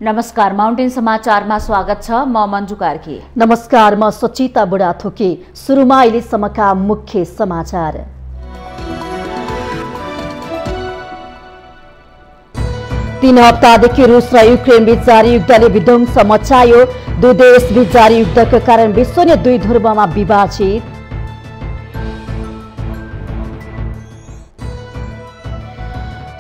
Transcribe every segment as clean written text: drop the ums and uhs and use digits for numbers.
नमस्कार, माउन्टेन समाचारमा स्वागत छ। म मञ्जु कार्की। नमस्कार, म सचिता बुढाथोकी। सुरुमा अहिलेसम्मका मुख्य समाचार। तीन हप्तादेखि रुस र युक्रेन बीच जारी युद्धले विध्वंस मचायो। दुई देश बीच जारी युद्धका कारण विश्व नै दुई ध्रुवमा विभाजित।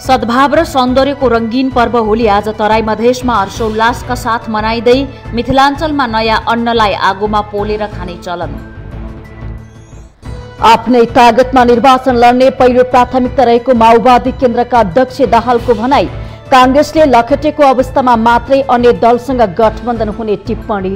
सद्भाव र सौन्दर्यको रंगीन पर्व होली आज तराई मधेसमा हर्षोल्लासका साथ मनाइँदै मिथिलाञ्चलमा नयाँ अन्नलाई आगोमा पोलेर खाने चलन। आफ्नै तागतमा निर्वाचन लड्ने पहिलो प्राथमिकता रहेको माओवादी केन्द्रका अध्यक्ष दाहालको भनाई। कांग्रेसले लखेटेको अवस्थामा मात्रै अन्य दलसँग गठबन्धन हुने टिप्पणी।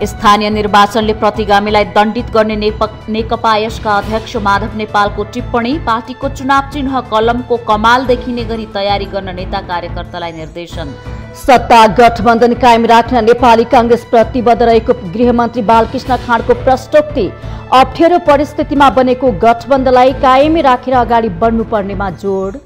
स्थानीय निर्वाचनले प्रतिगामीलाई दण्डित गर्ने नेकपा यसका अध्यक्ष माधव नेपालको टिप्पणी। पार्टीको चुनाव चिन्ह कलमको कमाल देखिने गरी तयारी गर्न नेता कार्यकर्तालाई निर्देशन। सत्ता गठबन्धन कायम राख्न नेपाली कांग्रेस प्रतिबद्ध रहेको गृहमन्त्री बालकृष्ण खाँडको प्रश्नोक्ति। अप्ठ्यारो परिस्थितिमा बनेको गठबन्धनलाई कायमै राखेर अगाडि बढ्नुपर्नेमा जोड।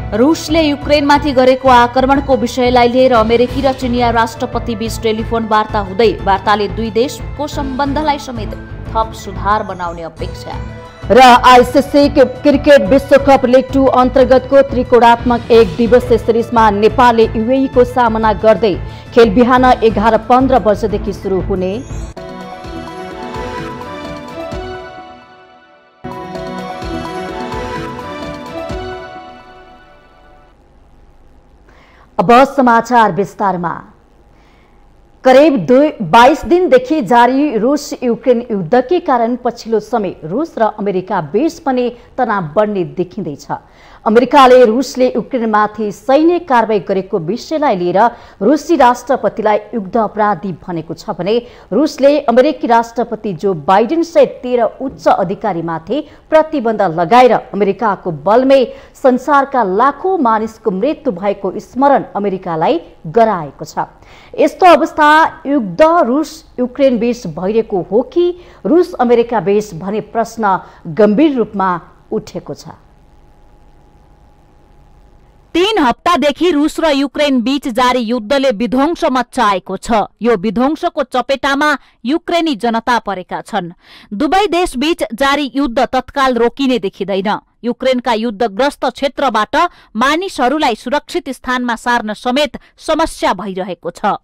रुसले युक्रेनमाथि गरेको आक्रमणको विषयलाई लिएर अमेरिकी र चिनिया राष्ट्रपति बीच टेलिफोन वार्ता हुँदै वार्ताले दुई देशको सम्बन्धलाई समेत थप सुधार बनाउने अपेक्षा। र आईसीसी क्रिकेट विश्वकप लिग 2 अन्तर्गतको त्रिकोणात्मक एक दिवसीय सिरिजमा नेपालले युएईको सामना गर्दै खेल बिहान 11:15 बजेदेखि सुरु हुने। अब समाचार विस्तारमा। करिब 22 दिनदेखि जारी रुस युक्रेन युद्धकै कारण पछिल्लो समय रुस र अमेरिका बीच पनि तनाव बढ्ने देखिँदैछ। अमेरिकाले रुसले युक्रेनमाथि सैन्य कारबाही गरेको विषयलाई लिएर रुसी राष्ट्रपतिलाई युद्ध अपराधी भनेको छ भने रुसले अमेरिकी राष्ट्रपति जो बाइडेन सहित 13 उच्च अधिकारीमाथि प्रतिबन्ध लगाएर अमेरिकाको बलमै संसारका लाखौं मानिसको मृत्यु भएको स्मरण अमेरिकालाई गराएको छ। यस्तो अवस्था युद्ध रुस युक्रेन बीच भइरहेको हो कि रुस अमेरिका बीच भन्ने प्रश्न गम्भीर रूपमा उठेको छ। 3 हप्तादेखि रुस र युक्रेन बीच जारी युद्धले विध्वंस मच्चाएको छ। यो विध्वंसको चपेटामा युक्रेनी जनता परेका छन्। दुवै देश बीच जारी युद्ध तत्काल रोकिने देखिँदैन। युक्रेनका युद्धग्रस्त क्षेत्रबाट मानिसहरूलाई सुरक्षित स्थानमा सार्न समेत समस्या भइरहेको छ।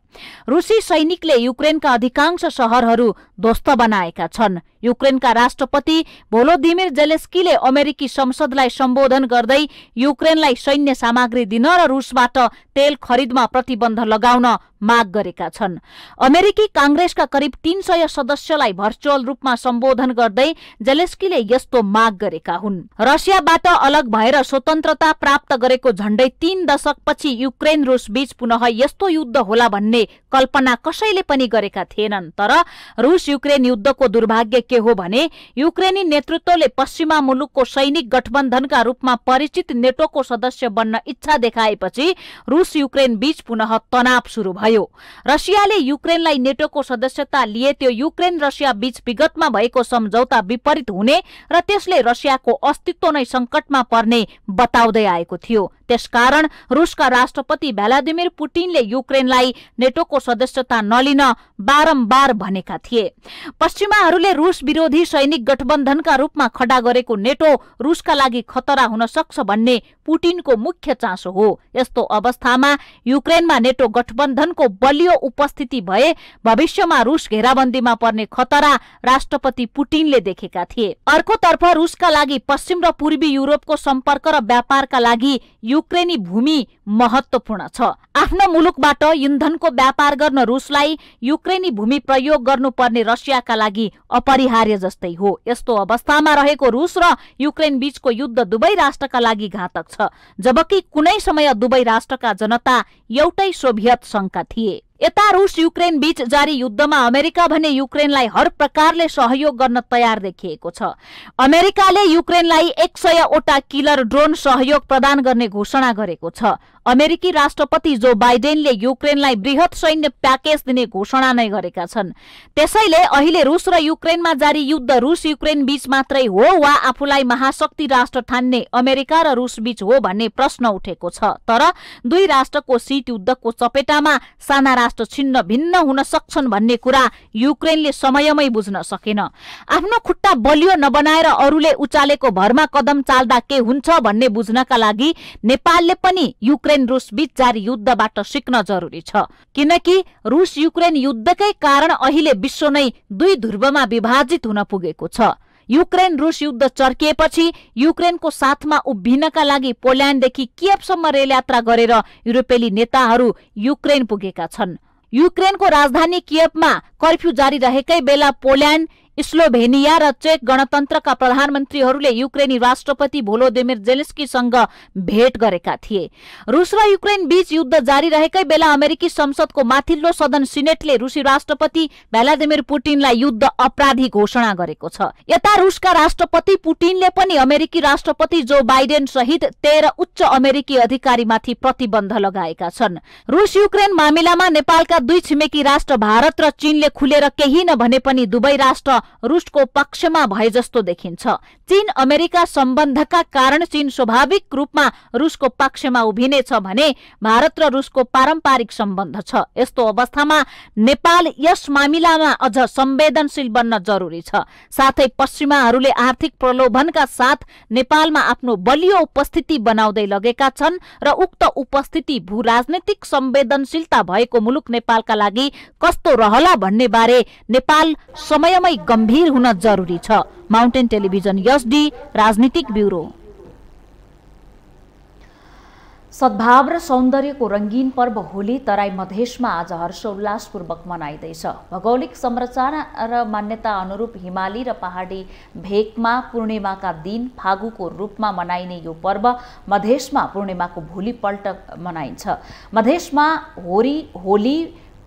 रुसी सैनिकले युक्रेनका अधिकांश शहरहरू ध्वस्त बनाएका छन्। युक्रेनका राष्ट्रपति भोलोदिमिर जेलेस्कीले अमेरिकी संसदलाई सम्बोधन गर्दै युक्रेनलाई सैन्य सामग्री दिन र रुसबाट तेल खरिदमा प्रतिबन्ध लगाउन माग गरेका छन्। अमेरिकी कांग्रेसका करिब 300 सदस्यलाई भर्चुअल रूपमा सम्बोधन गर्दै जेलेस्कीले यस्तो माग गरेका हुन्। रसियाबाट अलग भएर स्वतन्त्रता प्राप्त गरेको झण्डै 3 दशकपछि युक्रेन रुस बीच पुनः यस्तो युद्ध होला भन्ने कल्पना कसैले पनि गरेका थिएनन्। तर रुस युक्रेन युद्धको दुर्भाग्य के हो भने युक्रेनी नेतृत्वले पश्चिमा मुलुकको सैनिक गठबन्धनका रूपमा परिचित नेटोको सदस्य बन्न इच्छा देखाएपछि रुस युक्रेन बीच पुनः तनाव सुरु भयो। रसियाले युक्रेनलाई नेटोको सदस्यता लिए त्यो युक्रेन रसिया बीच विगतमा भएको सम्झौता विपरीत हुने र त्यसले रसियाको अस्तित्व नै संकटमा पर्ने बताउँदै आएको थियो। त्यसकारण रुसका राष्ट्रपति भ्लादिमिर पुटिनले युक्रेनलाई नेटोको सदस्यता नलिन बारम्बार भनेका थिए। पश्चिमाहरूले रुस विरोधी सैनिक गठबन्धनका रूपमा खडा गरेको नेटो रुसका लागि खतरा हुन सक्छ भन्ने पुटिनको मुख्य चासो हो। यस्तो अवस्थामा युक्रेनमा नेटो गठबन्धनको बलियो उपस्थिति भए भविष्यमा रुस घेराबन्दीमा पर्ने खतरा राष्ट्रपति पुटिनले देखेका थिए। अर्कोतर्फ रुसका लागि पश्चिम र पूर्वी युरोपको सम्पर्क र व्यापारका लागि युक्रेनी भूमि महत्वपूर्ण छ। आफ्नो मुलुकबाट इन्धनको व्यापार गर्न रुसलाई युक्रेनी भूमि प्रयोग गर्नुपर्ने रसियाका लागि अपरिहार्य जस्तै हो। यस्तो अवस्थामा रहेको रुस र युक्रेन बीचको युद्ध दुवै राष्ट्रका लागि घातक छ, जबकि कुनै समय दुवै राष्ट्रका जनता एउटै सोभियत संघका थिए। यता रुस युक्रेन बीच जारी युद्धमा अमेरिका भने युक्रेनलाई हर प्रकारले सहयोग गर्न तयार देखिएको छ। अमेरिकाले युक्रेनलाई 100 वटा किलर ड्रोन सहयोग प्रदान गर्ने घोषणा गरेको छ। अमेरिकी राष्ट्रपति जो बाइडेनले युक्रेनलाई बृहत सैन्य प्याकेज दिने घोषणा नै गरेका छन्। त्यसैले अहिले रुस र युक्रेनमा जारी युद्ध रुस युक्रेन बीच मात्रै हो वा आफूलाई महाशक्ति राष्ट्र ठान्ने अमेरिका र रुस बीच हो भन्ने प्रश्न उठेको छ। तर दुई राष्ट्रको शीत युद्धको चपेटामा साना राष्ट्र छिन्न भिन्न हुन सक्छन् भन्ने कुरा युक्रेनले समयमै बुझ्न सकेन। आफ्नो खुट्टा बलियो नबनाएर अरूले उचालेको भरमा कदम चाल्दा के हुन्छ भन्ने बुझ्नका लागि नेपालले पनि युक्रेन रुस बीच जारी युद्धबाट सिक्न जरुरी छ। किनकि रुस युक्रेन युद्धकै कारण अहिले विश्व नै दुई ध्रुवमा विभाजित हुन पुगेको छ। युक्रेन रुस युद्ध चर्किएपछि युक्रेनको साथमा उभिनका लागि पोल्यान्डदेखि कियवसम्म रेल यात्रा गरेर युरोपेली नेताहरू युक्रेन पुगेका छन्। युक्रेनको राजधानी कियवमा कर्फ्यू जारी रहेकै बेला पोल्यान्ड, स्लोभेनिया र चेक गणतन्त्रका प्रधानमन्त्रीहरूले युक्रेनी राष्ट्रपति भोलोदिमिर जेलेन्स्कीसँग भेट गरेका थिए। रुस र युक्रेन बीच युद्ध जारी रहेकै बेला अमेरिकी संसदको माथिल्लो सदन सिनेटले रुसी राष्ट्रपति भ्लादिमिर पुटिनलाई युद्ध अपराधी घोषणा गरेको छ। यता रुसका राष्ट्रपति पुटिनले पनि अमेरिकी राष्ट्रपति जो बाइडेन सहित 13 उच्च अमेरिकी अधिकारीमाथि प्रतिबन्ध लगाएका छन्। रुस युक्रेन मामिलामा नेपालका दुई छिमेकी राष्ट्र भारत र चीनले खुलेर केही नभने पनि दुवै राष्ट्र रुसको पक्षमा भए जस्तो देखिन्छ। चीन अमेरिका सम्बन्धका कारण चीन स्वाभाविक रूपमा रुसको पक्षमा उभिनेछ भने भारत र रुसको पारम्परिक सम्बन्ध छ। यस्तो अवस्थामा नेपाल यस मामिलामा अझ संवेदनशील बन्न जरुरी छ। साथै पश्चिमाहरूले आर्थिक प्रलोभनका साथ नेपालमा आफ्नो बलियो उपस्थिति बनाउँदै लगेका छन् र उक्त उपस्थिति भू राजनीतिक संवेदनशीलता भएको मुलुक नेपालका लागि कस्तो रहला भन्ने बारे नेपाल समयमै गम्भीर हुन जरुरी छ। माउन्टेन टेलिभिजन एसडी राजनीतिक ब्युरो। सद्भाव र सौन्दर्यको रंगीन पर्व होली तराई मधेसमा आज हर्षोल्लासपूर्वक मनाइँदैछ। भौगोलिक संरचना र मान्यता अनुरूप हिमाली र पहाडी भेकमा पूर्णिमाका दिन फागुको रूपमा मनाइने यो पर्व मधेसमा पूर्णिमाको भोलिपल्ट मनाइन्छ। मधेसमा होली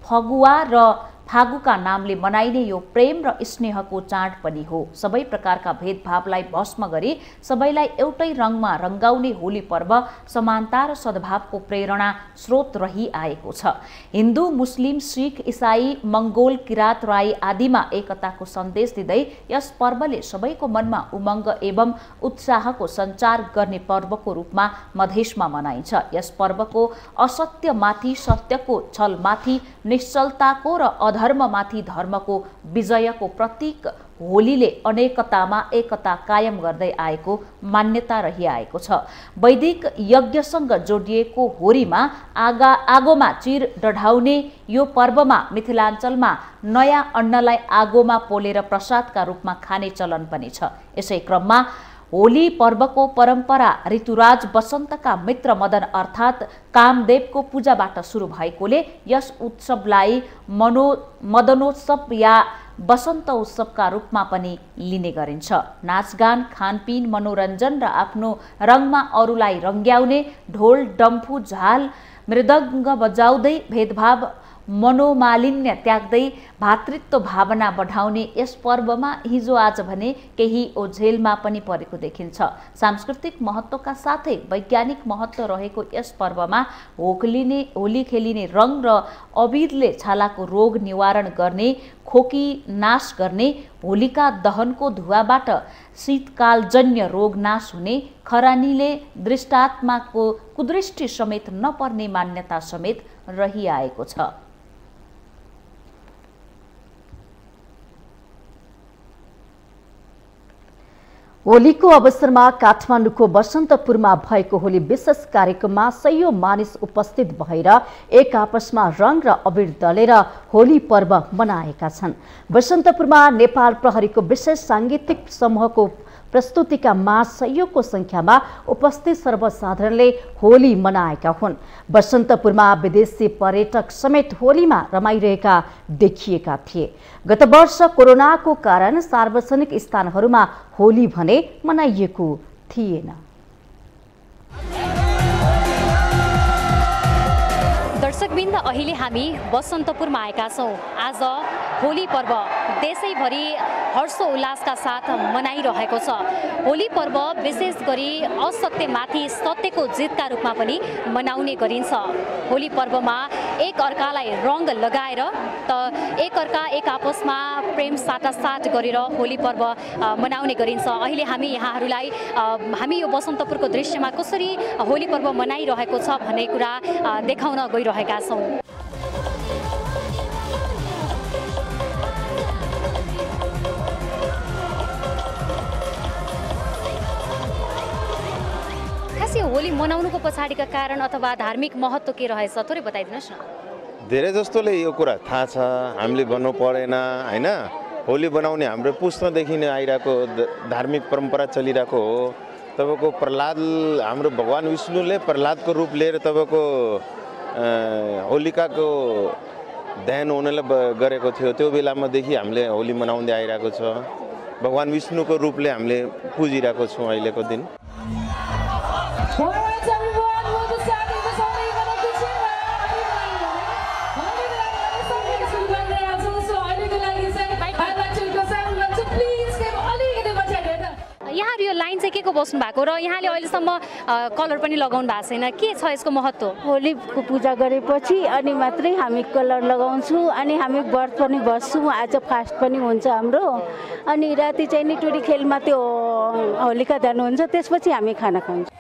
फगुवा र फागुका नामले मनाइने यो प्रेम र स्नेहको चाड पनि हो। सबै प्रकारका भेदभावलाई भस्म गरी सबैलाई एउटै रङमा रंगाउने होली पर्व समानता र सद्भावको प्रेरणा स्रोत रही आएको छ। हिन्दू, मुस्लिम, सिख, इसाई, मंगोल, किरात, राई आदिमा एकताको सन्देश दिँदै यस पर्वले सबैको मनमा उमङ्ग एवं उत्साहको सञ्चार गर्ने पर्वको रूपमा मधेसमा मनाइन्छ। यस पर्वको असत्यमाथि सत्यको, छलमाथि निश्चलताको र धर्ममाथि धर्मको विजयको प्रतीक होलीले अनेकतामा एकता कायम गर्दै आएको मान्यता रहिआएको छ। वैदिक यज्ञसँग जोडिएको होलीमा आगोमा चिर डढाउने यो पर्वमा मिथिलाञ्चलमा नयाँ अन्नलाई आगोमा पोलेर प्रसादका रूपमा खाने चलन पनि छ। यसै क्रममा होली पर्वको परम्परा ऋतुराज वसन्तका मित्र मदन अर्थात् कामदेवको पूजाबाट सुरु भएकोले यस उत्सवलाई मदनोत्सव या वसन्त उत्सवका रूपमा पनि लिने गरिन्छ। नाचगान, खानपिन, मनोरञ्जन र आफ्नो रङमा अरूलाई रङ्ग्याउने, ढोल, डम्फु, झाल, मृदङ्ग बजाउँदै भेदभाव मनोमालिन्य त्याग्दै भातृत्व भावना बढाउने यस पर्वमा हिजो आज भने केही ओझेलमा पनि परेको देखिन्छ। सांस्कृतिक महत्त्वका साथै वैज्ञानिक महत्त्व रहेको यस पर्वमा होली खेलिने रङ र अबिरले छालाको रोग निवारण गर्ने, खोकी नाश गर्ने, होलिका दहनको धुवाबाट शीतकालजन्य रोग नाश हुने, खरानीले दृष्टात्माको कुदृष्टि समेत नपर्ने मान्यता समेत रहिआएको छ। होलीको अवसरमा काठमाडौँको बसन्तपुरमा भएको होली विशेष कार्यक्रममा सयौं मानिस उपस्थित भएर एक आपसमा रङ र अबिर दलेर होली पर्व मनाएका छन्। बसन्तपुरमा नेपाल प्रहरीको विशेष सांगीतिक समूहको प्रस्तुतिका माझ सयौंको संख्यामा उपस्थित सर्वसाधारणले होली मनाएका हुन्। बसन्तपुरमा विदेशी पर्यटक समेत होलीमा रमाइरहेका देखिएका थिए। गत वर्ष कोरोनाको कारण सार्वजनिक स्थानहरूमा होली भने मनाइएको थिएन। दर्शक गोविन्द, अहिले हामी बसन्तपुरमा आएका छौँ। आज होली पर्व देशैभरि हर्षोल्लासका साथ मनाइरहेको छ। होली पर्व विशेष गरी असत्यमाथि सत्यको जितका रूपमा पनि मनाउने गरिन्छ। होली पर्वमा एक अर्कालाई रङ लगाएर एक आपसमा प्रेम साटासाट गरेर होली पर्व मनाउने गरिन्छ। अहिले हामी यहाँहरूलाई हामी यो बसन्तपुरको दृश्यमा कसरी होली पर्व मनाइरहेको छ भन्ने कुरा देखाउन गइरहेका छौँ। खासै होली मनाउनुको पछाडिका कारण अथवा धार्मिक महत्त्व के रहेछ थोरै बताइदिनुहोस् न। धेरै जस्तोले यो कुरा थाहा छ, हामीले भन्नु परेन हैन। होली बनाउने हाम्रो पुस्तादेखि नै आइरहेको धार्मिक परम्परा चलिरहेको हो। तपाईँको प्रहलाद, हाम्रो भगवान विष्णुले प्रहलादको रूप लिएर तपाईँको होलिकाको दहन हुनलाई गरेको थियो। त्यो बेलामादेखि हामीले होली मनाउँदै आइरहेको छ। भगवान विष्णुको रूपले हामीले पुजिरहेको छौँ अहिलेको दिन। यहाँहरू यो लाइन चाहिँ के को बस्नु भएको र यहाँले अहिलेसम्म कलर पनि लगाउनु भएको छैन, के छ यसको महत्त्व? होलीको पूजा गरेपछि अनि मात्रै हामी कलर लगाउँछौँ अनि हामी व्रत पनि बस्छौँ। आज फास्ट पनि हुन्छ हाम्रो। अनि राति चाहिँ नि टुरी खेलमा त्यो होलिका दहन हुन्छ, त्यसपछि हामी खाना खान्छौँ।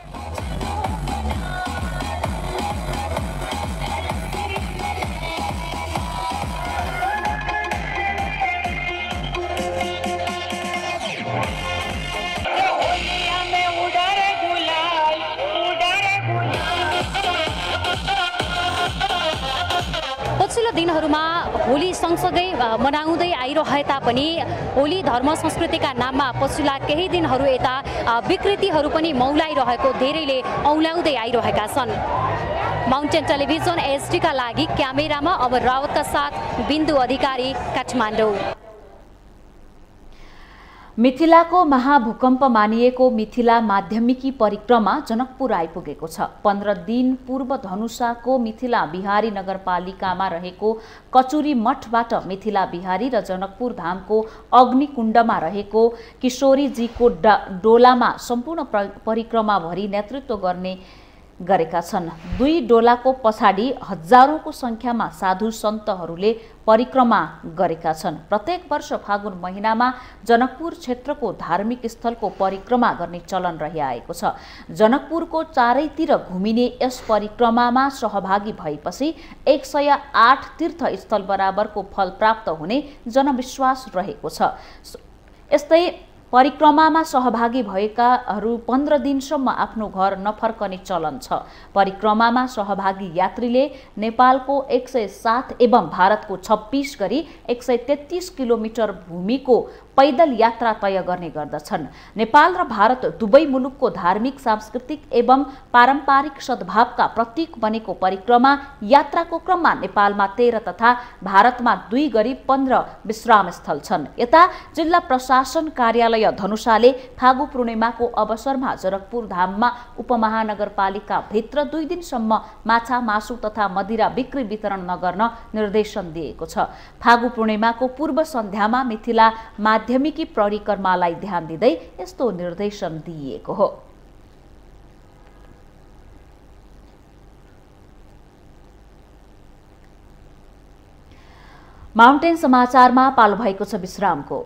पछिल्लो दिनहरूमा होली सँगसँगै मनाउँदै आइरहे तापनि होली धर्म संस्कृतिका नाममा पछिल्ला केही दिनहरू यता विकृतिहरू पनि मौलाइरहेको धेरैले औँल्याउँदै आइरहेका छन्। माउन्टेन टेलिभिजन HD का लागि क्यामेरामा अमर रावतका साथ बिन्दु अधिकारी, काठमाडौँ। मिथिलाको महाभूकम्प मानिएको मिथिला माध्यमिकी परिक्रमा जनकपुर आइपुगेको छ। 15 दिन पूर्व धनुषाको मिथिला बिहारी नगरपालिकामा रहेको कचुरी मठबाट मिथिला बिहारी र जनकपुर धामको अग्निकुण्डमा रहेको किशोरीजीको डोलामा सम्पूर्ण परिक्रमाभरि नेतृत्व गरेका छन्। दुई डोलाको पछाडि हजारौंको संख्यामा साधु सन्तहरूले परिक्रमा गरेका छन्। प्रत्येक वर्ष फागुन महिनामा जनकपुर क्षेत्रको धार्मिक स्थलको परिक्रमा गर्ने चलन रहिआएको छ। जनकपुरको चारैतिर घुमिने यस परिक्रमामा सहभागी भएपछि 108 तीर्थस्थल बराबरको फल प्राप्त हुने जनविश्वास रहेको छ। यस्तै परिक्रमामा सहभागी भएकाहरू 15 दिनसम्म आफ्नो घर नफर्कने चलन छ। परिक्रमामा सहभागी यात्रीले नेपालको 107 एवं भारतको 26 गरी 133 किलोमिटर भूमिको पैदल यात्रा तय गर्ने गर्दछन्। नेपाल र भारत दुवै मुलुकको धार्मिक, सांस्कृतिक एवं पारम्परिक सद्भावका प्रतीक बनेको परिक्रमा यात्राको क्रममा नेपालमा 13 तथा भारतमा 2 गरी 15 विश्राम स्थल छन्। यता जिल्ला प्रशासन कार्यालय धनुषाले फागु पूर्णिमाको अवसरमा जनकपुर धाममा उपमहानगरपालिका भित्र 2 दिनसम्म माछा, मासु तथा मदिरा बिक्री वितरण नगर्न निर्देशन दिएको छ। फागु पूर्णिमाको पूर्व सन्ध्यामा मिथिला माध्यमिकी परिक्रमालाई ध्यान दिँदै यस्तो निर्देशन दिइएको हो। माउन्टेन समाचारमा पालो भएको छ विश्रामको।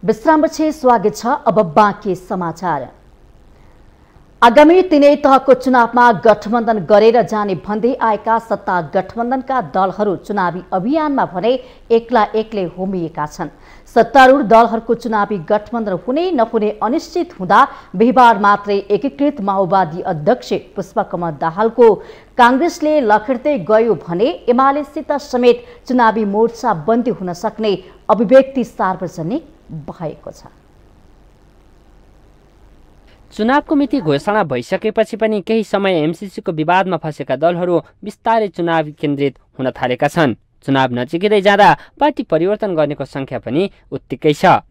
विश्रामपछि स्वागत छ। अब बाँकी समाचार। आगामी तीनै तहको चुनावमा गठबन्धन गरेर जाने भन्दै आएका सत्ता गठबन्धनका दलहरू चुनावी अभियानमा भने एक्लै होमिएका छन्। सत्तारूढ दलहरूको चुनावी गठबन्धन हुने नहुने अनिश्चित हुँदा बिहिबार मात्रै एकीकृत माओवादी अध्यक्ष पुष्पकमल दाहालको कांग्रेसले लखेड्दै गयो भने एमालेसित समेत चुनावी मोर्चा बन्दी हुन सक्ने अभिव्यक्ति सार्वजनिक भएको छ। चुनावको मिति घोषणा भइसकेपछि पनि केही समय एमसीसीको विवादमा फँसेका दलहरू बिस्तारै चुनावी केन्द्रित हुन थालेका छन्। चुनाव नजिकै जाँदा पार्टी परिवर्तन गर्नेको संख्या पनि उत्तिकै छ।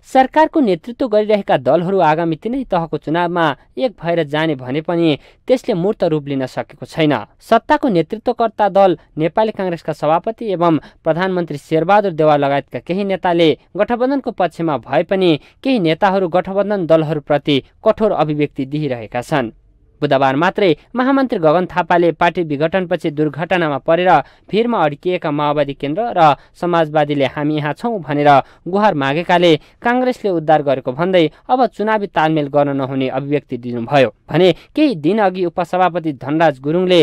सरकारको नेतृत्व गरिरहेका दलहरू आगामी तिनै तहको चुनावमा एक भएर जाने भने पनि त्यसले मूर्त रूप लिन सकेको छैन। सत्ताको नेतृत्वकर्ता दल नेपाली कांग्रेसका सभापति एवं प्रधानमन्त्री शेरबहादुर देउवा लगायतका केही नेताले गठबन्धनको पक्षमा भए पनि केही नेताहरू गठबन्धन दलहरूप्रति कठोर अभिव्यक्ति दिइरहेका छन्। बुधबार मात्रै महामन्त्री गगन थापाले पार्टी विघटनपछि दुर्घटनामा परेर भिरमा अड्किएका माओवादी केन्द्र र समाजवादीले हामी यहाँ छौं भनेर गुहार मागेकाले कांग्रेसले उद्धार गरेको भन्दै अब चुनावी तालमेल गर्न नहुने अभिव्यक्ति दिनुभयो भने केही दिनअघि उपसभापति धनराज गुरुङले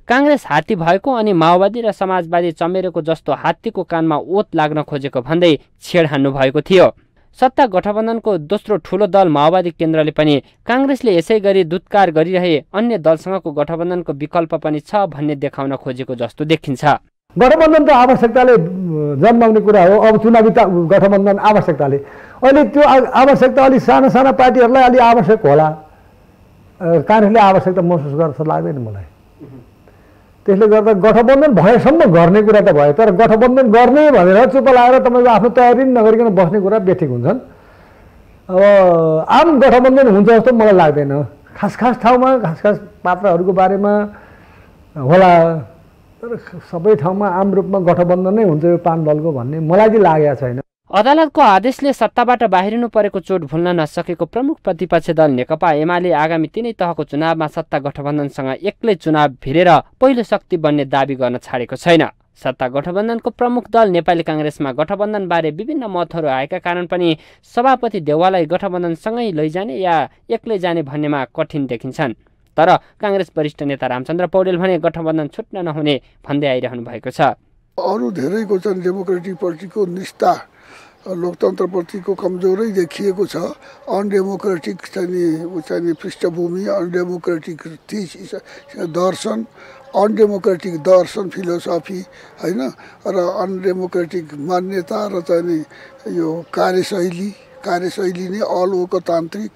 कांग्रेस हात्ती भएको अनि माओवादी र समाजवादी चमेरेको जस्तो हात्तीको कानमा ओत लाग्न खोजेको भन्दै छेड हान्नु भएको थियो। सत्ता गठबन्धनको दोस्रो ठूलो दल माओवादी केन्द्रले पनि कांग्रेसले यसै गरी दुत्कार गरिरहे अन्य दलसँगको गठबन्धनको विकल्प पनि छ भन्ने देखाउन खोजेको जस्तो देखिन्छ। गठबन्धन त आवश्यकताले जन्माउने कुरा हो। अब चुनावी गठबन्धन आवश्यकताले, अहिले त्यो आवश्यकता अलि साना साना पार्टीहरूलाई अलि आवश्यक होला। कांग्रेसले आवश्यकता महसुस गर्छ लाग्दैन मलाई। त्यसले गर्दा गठबन्धन भएसम्म गर्ने कुरा त भयो, तर गठबन्धन गर्ने भनेर चुप लागेर तपाईँको आफ्नो तयारी नगरिकन बस्ने कुरा बेठिक हुन्छन्। अब आम गठबन्धन हुन्छ जस्तो मलाई लाग्दैन। खास ठाउँमा खास पात्रहरूको बारेमा होला, तर सबै ठाउँमा आम रूपमा गठबन्धन नै हुन्छ यो पाँच दलको भन्ने मलाई चाहिँ लागेको छैन। अदालतको आदेशले सत्ताबाट बाहिरिनु परेको चोट भुल्न नसकेको प्रमुख प्रतिपक्ष दल नेकपा एमाले आगामी तिनै तहको चुनावमा सत्ता गठबन्धनसँग एक्लै चुनाव भिरेर पहिलो शक्ति बन्ने दावी गर्न छाडेको छैन। सत्ता गठबन्धनको प्रमुख दल नेपाली कांग्रेसमा गठबन्धनबारे विभिन्न मतहरू आएका कारण पनि सभापति देउवालाई गठबन्धनसँगै लैजाने या एक्लै जाने भन्नेमा कठिन देखिन्छन्। तर कांग्रेस वरिष्ठ नेता रामचन्द्र पौडेल भने गठबन्धन छुट्न नहुने भन्दै आइरहनु भएको छ। अरू धेरैको चाहिँ डेमोक्रेटिक पार्टीको निष्ठा लोकतन्त्रप्रतिको कमजोरै देखिएको छ। अनडेमोक्रेटिक चाहिँ पृष्ठभूमि, अनडेमोक्रेटिक दर्शन, अनडेमोक्रेटिक दर्शन फिलोसफी होइन र अनडेमोक्रेटिक मान्यता र चाहिँ यो कार्यशैली नै अलोकतान्त्रिक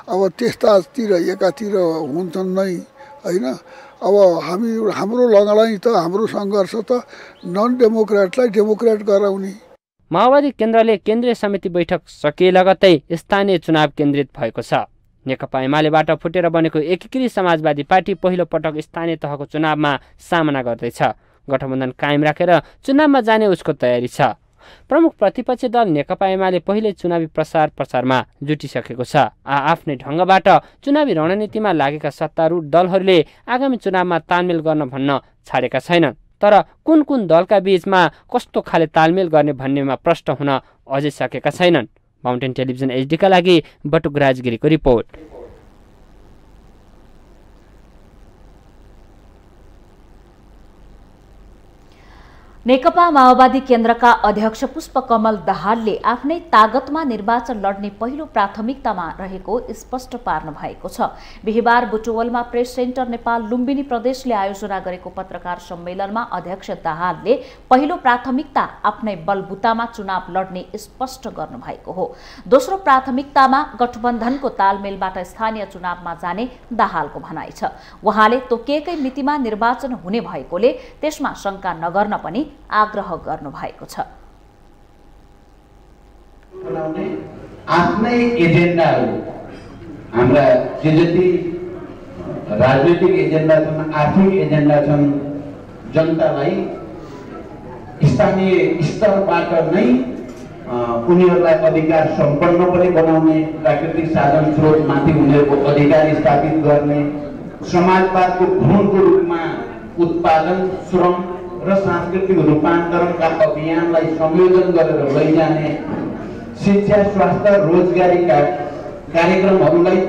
अब त्यस्तातिर एकातिर हुन्छन् नै होइन। अब हाम्रो लडाइँ त हाम्रो सङ्घर्ष त नन डेमोक्रेटलाई डेमोक्रेट गराउने। माओवादी केन्द्रले केन्द्रीय समिति बैठक सकिए लगत्तै स्थानीय चुनाव केन्द्रित भएको छ। नेकपा एमालेबाट फुटेर बनेको एकीकृत समाजवादी पार्टी पहिलो पटक स्थानीय तहको चुनावमा सामना गर्दैछ। गठबन्धन कायम राखेर चुनावमा जाने उसको तयारी छ। प्रमुख प्रतिपक्षी दल नेकपा एमाले पहिल्यै चुनावी प्रचारमा जुटिसकेको छ। आफ्नै ढङ्गबाट चुनावी रणनीतिमा लागेका सत्तारूढ दलहरूले आगामी चुनावमा तालमेल गर्न भन्न छाडेका छैनन्। तर कुन दलका बीचमा कस्तो खाले तालमेल गर्ने भन्नेमा प्रश्न हुन अझै सकेका छैनन्। माउन्टेन टेलिभिजन एचडीका लागि बटुक राजगिरीको रिपोर्ट। नेकपा माओवादी केन्द्रका अध्यक्ष पुष्पकमल दाहालले आफ्नै तागतमा निर्वाचन लड्ने पहिलो प्राथमिकतामा रहेको स्पष्ट पार्नु भएको छ। बिहिबार बुटवलमा प्रेस सेन्टर नेपाल लुम्बिनी प्रदेशले आयोजना गरेको पत्रकार सम्मेलनमा अध्यक्ष दाहालले पहिलो प्राथमिकता आफ्नै बलबुतामा चुनाव लड्ने स्पष्ट गर्नु भएको हो। दोस्रो प्राथमिकतामा गठबन्धनको तालमेलबाट स्थानीय चुनावमा जाने दाहालको भनाइ छ। उहाँले तोकिएकै मितिमा निर्वाचन हुने भएकोले त्यसमा शंका नगर्न पनि आग्रह गर्नु भएको छ। आफ्नै एजेन्डाहरू हाम्रा जे जति राजनीतिक एजेन्डा छन्, आर्थिक एजेन्डा छन्, जनतालाई स्थानीय स्तरबाट नै उनीहरूलाई अधिकार सम्पन्न पनि बनाउने, प्राकृतिक साधन स्रोतमाथि उनीहरूको अधिकार स्थापित गर्ने, समाजवादको भ्रूणको रूपमा उत्पादन, श्रम र सांस्कृतिक रूपान्तरणका अभियानलाई संयोजन गरेर लैजाने, शिक्षा, स्वास्थ्य, रोजगारीका कार्यक्रमहरूलाई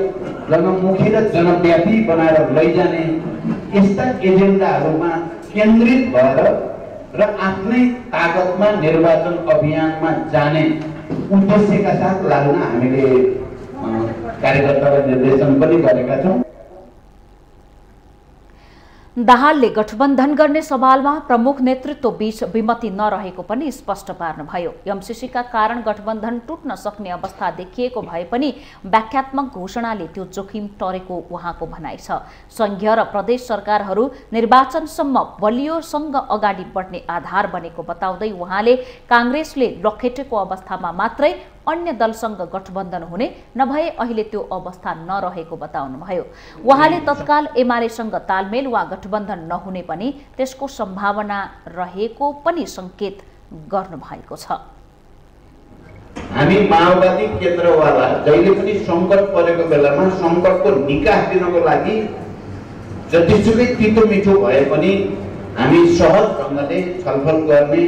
जनमुखी र जनव्यापी बनाएर लैजाने यस्ता एजेन्डाहरूमा केन्द्रित भएर र आफ्नै तागतमा निर्वाचन अभियानमा जाने उद्देश्यका साथ लाग्न हामीले कार्यकर्तालाई निर्देशन पनि गरेका छौँ। दाहालले गठबन्धन गर्ने सवालमा प्रमुख नेतृत्व बीच विमति नरहेको पनि स्पष्ट पार्नुभयो। एमसीसीका कारण गठबन्धन टुट्न सक्ने अवस्था देखिएको भए पनि व्याख्यात्मक घोषणाले त्यो जोखिम टरेको उहाँको भनाइ छ। संघीय र प्रदेश सरकारहरू निर्वाचनसम्म बलियोसँग अगाडि बढ्ने आधार बनेको बताउँदै उहाँले कांग्रेसले लखेटेको अवस्थामा मात्रै अन्य दलसँग गठबन्धन हुने, नभए अहिले त्यो अवस्था नरहेको बताउनुभयो। उहाँले तत्काल एमालेसँग तालमेल वा गठबन्धन नहुने पनि त्यसको सम्भावना रहेको पनि संकेत गर्नुभएको छ। हामी माओवादी केन्द्रवाला जहिले पनि संकट परेको बेलामा संकटको निकास दिनको लागि जतिसुकै तितो मिठो भए पनि हामी सहज ढङ्गले छलफल गर्ने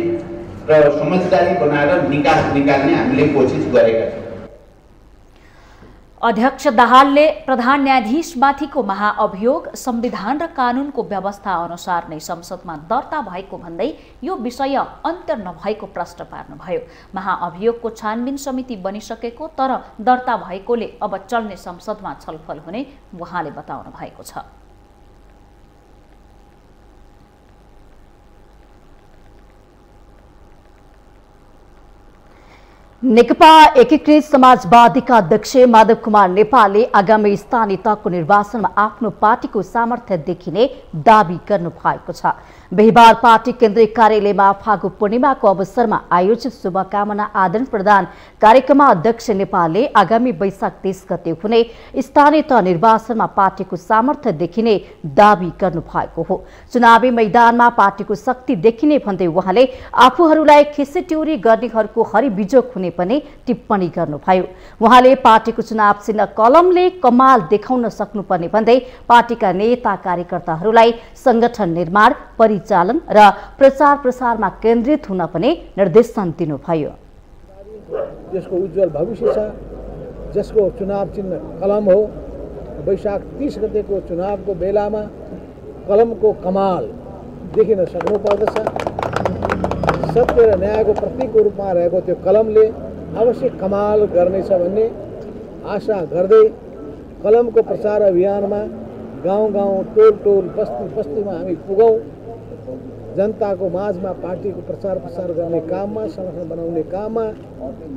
र समझदारी बनाएर निकास निकाल्ने हामीले कोसिस गरेका छौँ। अध्यक्ष दाहालले प्रधान न्यायाधीशमाथिको महाअभियोग संविधान र कानूनको व्यवस्था अनुसार नै संसदमा दर्ता भएको भन्दै यो विषय अन्त्य नभएको प्रश्न पार्नुभयो। महाअभियोगको छानबिन समिति बनिसकेको तर दर्ता भएकोले अब चल्ने संसदमा छलफल हुने उहाँले बताउनु भएको छ। नेकपा एकीकृत समाजवादीका अध्यक्ष माधव कुमार नेपालले आगामी स्थानीय तहको निर्वाचनमा आफ्नो पार्टीको सामर्थ्य देखिने दावी गर्नु भएको छ। बिहिबार पार्टी केन्द्रीय कार्यालयमा फागु पूर्णिमाको अवसरमा आयोजित शुभकामना आदान प्रदान कार्यक्रममा अध्यक्ष नेपालले आगामी वैशाख 30 गते हुने स्थानीय तह निर्वाचनमा पार्टीको सामर्थ्य देखिने दावी गर्नु भएको हो। चुनावी मैदानमा पार्टीको शक्ति देखिने भन्दै उहाँले आफूहरूलाई खिसेट्यौरी गर्नेहरूको हरिबिजोग हुने पनि टिप्पणी गर्नुभयो। उहाँले पार्टीको चुनाव चिन्ह कलमले कमाल देखाउन सक्नुपर्ने भन्दै पार्टीका नेता कार्यकर्ताहरूलाई संगठन निर्माण, परिचालन र प्रचार प्रसारमा केन्द्रित हुन पनि निर्देशन दिनुभयो। जसको उज्जवल भविष्य छ, जसको चुनाव चिन्ह कलम हो, वैशाख 30 गतेको चुनावको बेलामा कलमको कमाल देखिन सक्नुपर्दछ। सत्य र न्यायको प्रतीकको रूपमा रहेको त्यो कलमले अवश्य कमाल गर्नेछ भन्ने आशा गर्दै कलमको प्रचार अभियानमा गाउँ गाउँ, टोल टोल, बस्ती बस्तीमा हामी पुगौँ, जनताको माझमा पार्टीको प्रचार प्रसार गर्ने काममा, संगठन बनाउने काममा,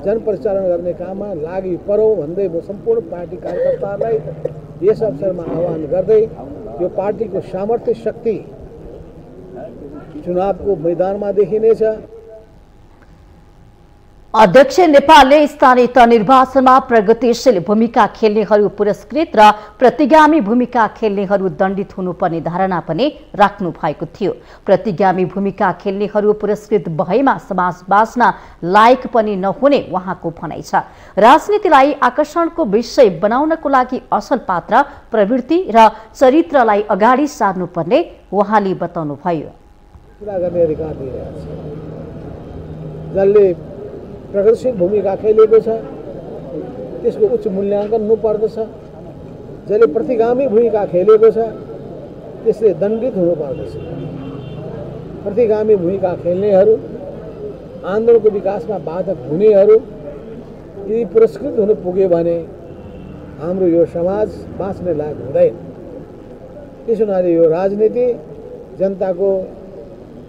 जनपरिचालन गर्ने काममा लागि परौँ भन्दै म सम्पूर्ण पार्टी कार्यकर्ताहरूलाई यस अवसरमा आह्वान गर्दै यो पार्टीको सामर्थ्य शक्ति चुनावको मैदानमा देखिनेछ। अध्यक्ष नेपालले स्थानीय तह निर्वाचनमा प्रगतिशील भूमिका खेल्नेहरू पुरस्कृत र प्रतिगामी भूमिका खेल्नेहरू दण्डित हुनुपर्ने धारणा पनि राख्नु भएको थियो। प्रतिगामी भूमिका खेल्नेहरू पुरस्कृत भएमा समाज बाँच्न लायक पनि नहुने उहाँको भनाइ छ। राजनीतिलाई आकर्षणको विषय बनाउनको लागि असल पात्र, प्रवृत्ति र चरित्रलाई अगाडि सार्नुपर्ने उहाँले बताउनुभयो। जसले प्रगतिशील भूमिका खेलेको छ त्यसको उच्च मूल्याङ्कन हुनुपर्दछ। जसले प्रतिगामी भूमिका खेलेको छ त्यसले दण्डित हुनुपर्दछ। प्रतिगामी भूमिका खेल्नेहरू, आन्दोलनको विकासमा बाधक हुनेहरू यदि पुरस्कृत हुन पुग्यो भने हाम्रो यो समाज बाँच्ने लायक हुँदैन। त्यस हुनाले यो राजनीति जनताको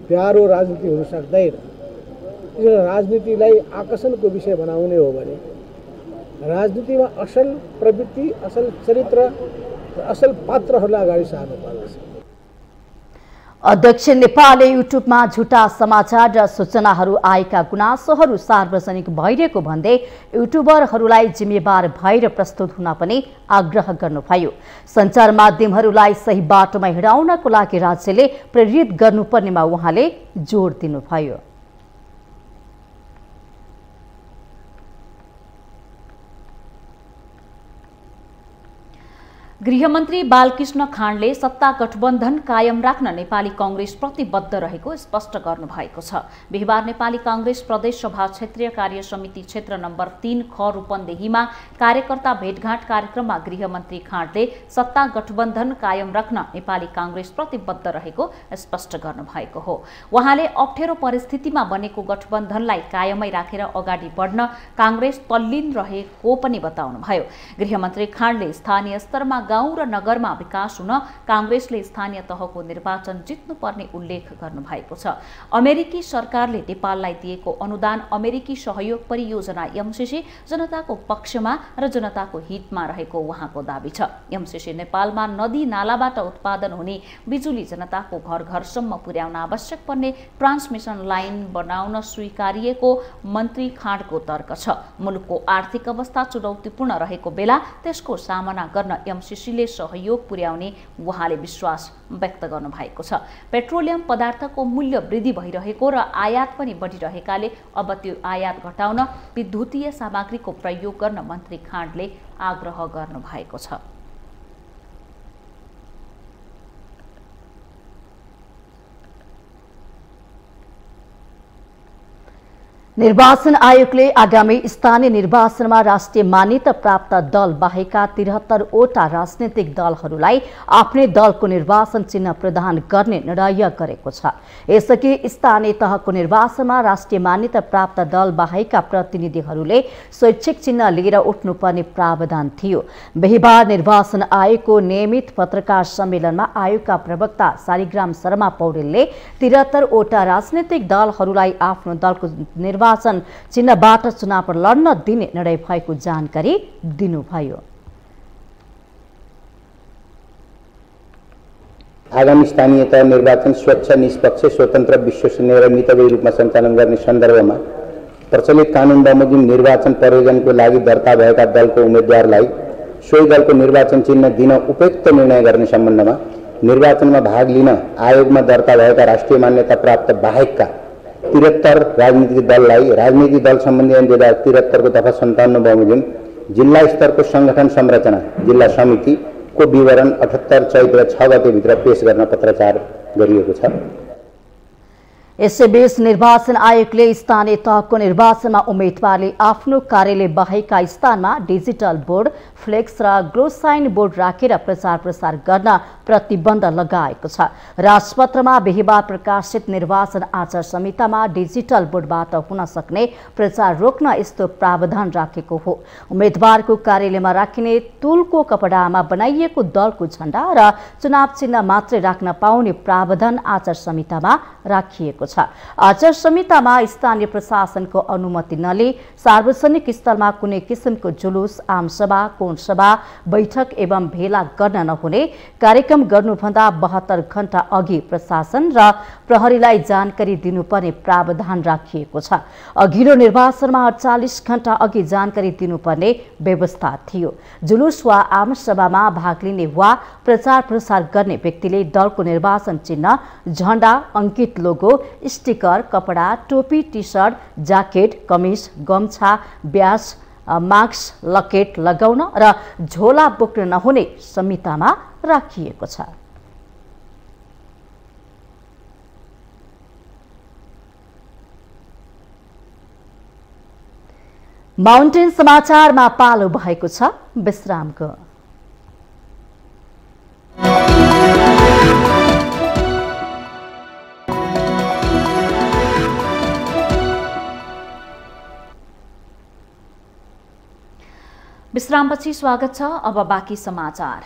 प्यारो राजनीति हुन सक्दैन। राजनीतिलाई आकर्षणको विषय बनाउने हो भने राजनीतिमा असल प्रवृत्ति, असल चरित्र र असल पात्रहरूलाई अगाडि सार्नुपर्दछ। अध्यक्ष नेपालले युट्युबमा झुटा समाचार र सूचनाहरू आएका गुनासोहरू सार्वजनिक भइरहेको भन्दै युट्युबरहरूलाई जिम्मेवार भएर प्रस्तुत हुन पनि आग्रह गर्नुभयो। सञ्चार माध्यमहरूलाई सही बाटोमा हिँडाउनको लागि राज्यले प्रेरित गर्नुपर्नेमा उहाँले जोड दिनुभयो। गृहमन्त्री बालकृष्ण खाँडले सत्ता गठबन्धन कायम राख्न नेपाली कांग्रेस प्रतिबद्ध रहेको स्पष्ट गर्नुभएको छ। बिहिबार नेपाली कांग्रेस प्रदेश सभा क्षेत्रीय कार्य समिति क्षेत्र नम्बर 3 ख रूपन्देहीमा कार्यकर्ता भेटघाट कार्यक्रममा गृहमन्त्री खाँडले सत्ता गठबन्धन कायम राख्न नेपाली कांग्रेस प्रतिबद्ध रहेको स्पष्ट गर्नुभएको हो। उहाँले अप्ठ्यारो परिस्थितिमा बनेको गठबन्धनलाई कायमै राखेर अगाडि बढ्न कांग्रेस तल्लीन रहेको पनि बताउनुभयो। गृहमन्त्री खाँडले स्थानीय स्तरमा गाउँ र नगरमा विकास हुन कांग्रेसले स्थानीय तहको निर्वाचन जित्नुपर्ने उल्लेख गर्नुभएको छ। अमेरिकी सरकारले नेपाललाई दिएको अनुदान अमेरिकी सहयोग परियोजना एमसीसी जनताको पक्षमा र जनताको हितमा रहेको उहाँको दाबी छ। एमसीसी नेपालमा नदी नालाबाट उत्पादन हुने बिजुली जनताको घर घरसम्म पुर्याउन आवश्यक पर्ने ट्रान्समिसन लाइन बनाउन स्वीकारिएको मन्त्री खाँडको तर्क छ। मुलुकको आर्थिक अवस्था चुनौतीपूर्ण रहेको बेला त्यसको सामना गर्न एमसीसीले सहयोग पुर्याउने उहाँले विश्वास व्यक्त गर्नुभएको छ। पेट्रोलियम पदार्थको मूल्य वृद्धि भइरहेको र आयात पनि बढिरहेकाले अब त्यो आयात घटाउन विद्युतीय सामग्रीको प्रयोग गर्न मन्त्री खाँडले आग्रह गर्नुभएको छ। निर्वाचन आयोगले आगामी स्थानीय निर्वाचनमा राष्ट्रिय मान्यता प्राप्त दल बाहेकका 73 वटा राजनीतिक दलहरूलाई आफ्नै दलको निर्वाचन चिन्ह प्रदान गर्ने निर्णय गरेको छ। यसअघि स्थानीय तहको निर्वाचनमा राष्ट्रिय मान्यता प्राप्त दल बाहेकका प्रतिनिधिहरूले स्वैच्छिक चिन्ह लिएर उठ्नुपर्ने प्रावधान थियो। बिहीबार निर्वाचन आयोगको नियमित पत्रकार सम्मेलनमा आयोगका प्रवक्ता शालिग्राम शर्मा पौडेलले 73 वटा राजनीतिक दलहरूलाई आफ्नो दलको निर्वाचन चिन्हबाट चुनाव लड्न दिने निर्णय भएको जानकारी दिनुभयो। आगामी स्थानीय तह निर्वाचन स्वच्छ, निष्पक्ष, स्वतन्त्र, विश्वसनीय र मितव्ययी रूपमा सञ्चालन गर्ने सन्दर्भमा प्रचलित कानुन बमोजिम निर्वाचन प्रयोजनको लागि दर्ता भएका दलको उम्मेद्वारलाई सोही दलको निर्वाचन चिन्ह दिन उपयुक्त निर्णय गर्ने सम्बन्धमा निर्वाचनमा भाग लिन आयोगमा दर्ता भएका राष्ट्रिय मान्यता प्राप्त बाहेकका 73 राजनीतिक दललाई राजनीतिक दल सम्बन्धी ऐन 2073 को दफा 57 बमोजिम जिल्ला स्तरको संगठन संरचना जिल्ला समितिको विवरण 78 चैत्र 6 गतेभित्र पेश गर्न पत्राचार गरिएको छ। यसैबीच निर्वाचन आयोगले स्थानीय तहको निर्वाचनमा उम्मेदवारले आफ्नो कार्यालय बाहेकका स्थानमा डिजिटल बोर्ड, फ्लेक्स र ग्लोसाइन बोर्ड राखेर प्रचार प्रसार गर्न प्रतिबन्ध लगाएको छ। राजपत्रमा बिहीबार प्रकाशित निर्वाचन आचार संहितामा डिजिटल बोर्डबाट हुन सक्ने प्रचार रोक्न यस्तो प्रावधान राखेको हो। उम्मेदवारको कार्यालयमा राखिने तुलको कपडामा बनाइएको दलको झण्डा र चुनाव चिन्ह मात्रै राख्न पाउने प्रावधान आचार संहितामा राखिएको छ। आचार संहितामा स्थानीय प्रशासनको अनुमति नलिई सार्वजनिक स्थलमा कुनै किसिमको जुलुस, आमसभा, कोणसभा, बैठक एवं भेला गर्न नहुने, कार्यक्रम गर्नुभन्दा 72 घण्टा अघि प्रशासन र प्रहरीलाई जानकारी दिनुपर्ने प्रावधान राखिएको छ। अघिल्लो निर्वाचनमा 48 घण्टा अघि जानकारी दिनुपर्ने व्यवस्था थियो। जुलुस वा आमसभामा भाग लिने वा प्रचार प्रसार गर्ने व्यक्तिले दलको निर्वाचन चिन्ह, झण्डा, अंकित लोगो, स्टिकर, कपडा, टोपी, टी सर्ट, ज्याकेट, कमिज, गम्छा, ब्याज, मास्क, लकेट लगाउन र झोला बोक्न नहुने संहितामा राखिएको छ। माउन्टेन समाचारमा पालो भएको छ विश्रामको। विश्रामपछि स्वागत छ। अब बाँकी समाचार।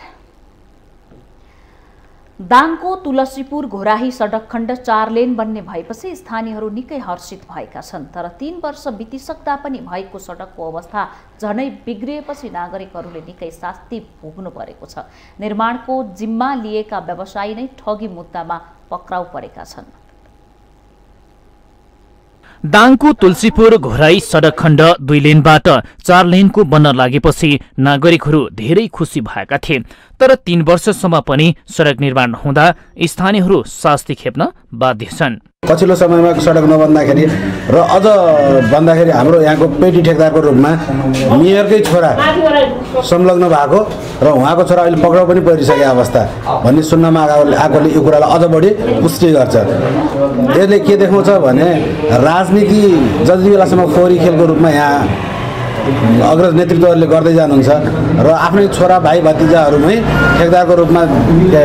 दाङको तुलसीपुर घोराही सडक खण्ड 4 लेन बन्ने भएपछि स्थानीयहरू निकै हर्षित भएका छन्। तर 3 वर्ष बितिसक्दा पनि भएको सडकको अवस्था झनै बिग्रिएपछि नागरिकहरूले निकै शास्ति भोग्नु परेको छ। निर्माणको जिम्मा लिएका व्यवसायी नै ठगी मुद्दामा पक्राउ परेका छन्। दाङको तुलसीपुर घोराई सडक खण्ड 2 लेनबाट 4 लेनको बन्न लागेपछि नागरिकहरू धेरै खुसी भएका थिए। तर 3 वर्षसम्म पनि सडक निर्माण नहुँदा स्थानीयहरू शास्ति खेप्न बाध्य छन्। पछिल्लो समयमा सडक नबन्दाखेरि र अझ भन्दाखेरि हाम्रो यहाँको पेटी ठेकदारको रूपमा मेयरकै छोरा संलग्न भएको र उहाँको छोरा अहिले पक्राउ पनि परिसकेको अवस्था भन्ने सुन्नमा आएकोले यो कुरालाई अझ बढी पुष्टि गर्छ। यसले के देखाउँछ भने राजनीति जति बेलासम्म फोहोरी खेलको रूपमा यहाँ अग्रज नेतृत्वहरूले गर्दै जानुहुन्छ र आफ्नै छोरा भाइ भतिजाहरूमै ठेकदारको रूपमा